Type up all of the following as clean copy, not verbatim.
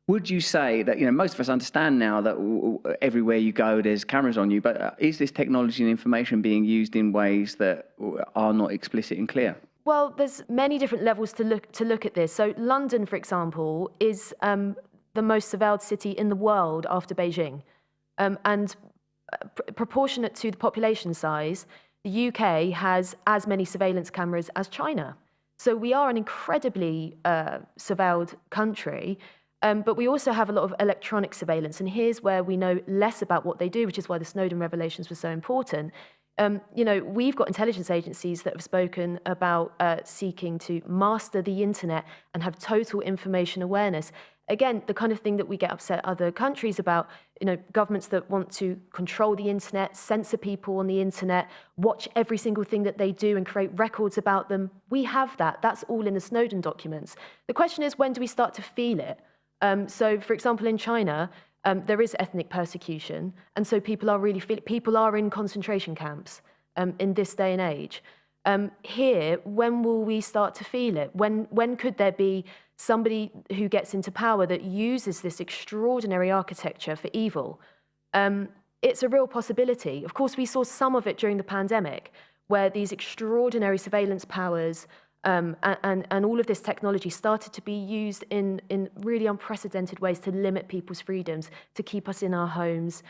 Would you say that, most of us understand now that everywhere you go, there's cameras on you, but is this technology and information being used in ways that are not explicit and clear? Well, there's many different levels to look at this. So London, for example, is the most surveilled city in the world after Beijing. And proportionate to the population size, the UK has as many surveillance cameras as China. So we are an incredibly surveilled country. But we also have a lot of electronic surveillance, and here's where we know less about what they do, which is why the Snowden revelations were so important. We've got intelligence agencies that have spoken about seeking to master the internet and have total information awareness. Again, the kind of thing that we get upset other countries about, governments that want to control the internet, censor people on the internet, watch every single thing that they do and create records about them. We have that. That's all in the Snowden documents. The question is, when do we start to feel it? So, for example, in China, there is ethnic persecution, and so people are in concentration camps in this day and age. Here, when will we start to feel it? When could there be somebody who gets into power that uses this extraordinary architecture for evil? It's a real possibility. Of course, we saw some of it during the pandemic, where these extraordinary surveillance powers and all of this technology started to be used in really unprecedented ways to limit people's freedoms, to keep us in our homes,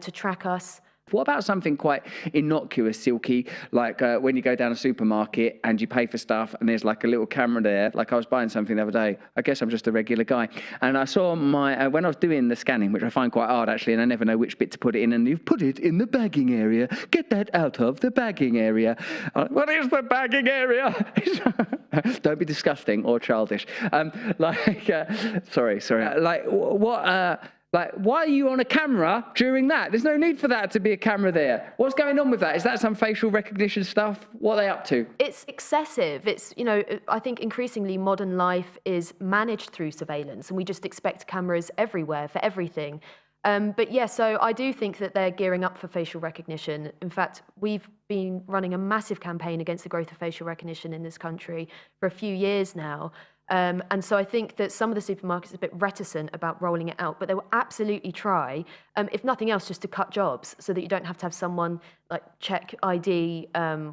to track us. What about something quite innocuous, Silky, like when you go down a supermarket and you pay for stuff and there's like a little camera there? Like I was buying something the other day. I guess I'm just a regular guy. And I saw when I was doing the scanning, which I find quite hard actually, and I never know which bit to put it in, and you've put it in the bagging area. Get that out of the bagging area. What is the bagging area? Don't be disgusting or childish. Sorry. Like, what... why are you on a camera during that? There's no need for that to be a camera there. What's going on with that? Is that some facial recognition stuff? What are they up to? It's excessive. It's, I think increasingly modern life is managed through surveillance, and we just expect cameras everywhere for everything. But yeah, so I do think that they're gearing up for facial recognition. In fact, we've been running a massive campaign against the growth of facial recognition in this country for a few years now. And so I think that some of the supermarkets are a bit reticent about rolling it out, but they will absolutely try, if nothing else, just to cut jobs so that you don't have to have someone like check ID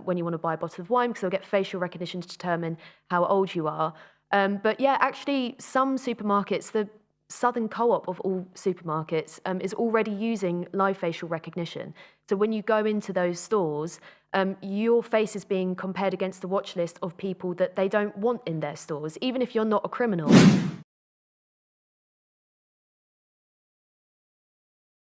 when you want to buy a bottle of wine, because they'll get facial recognition to determine how old you are. But yeah, actually, some supermarkets, the Southern Co-op of all supermarkets, is already using live facial recognition. So when you go into those stores, your face is being compared against the watch list of people that they don't want in their stores, even if you're not a criminal.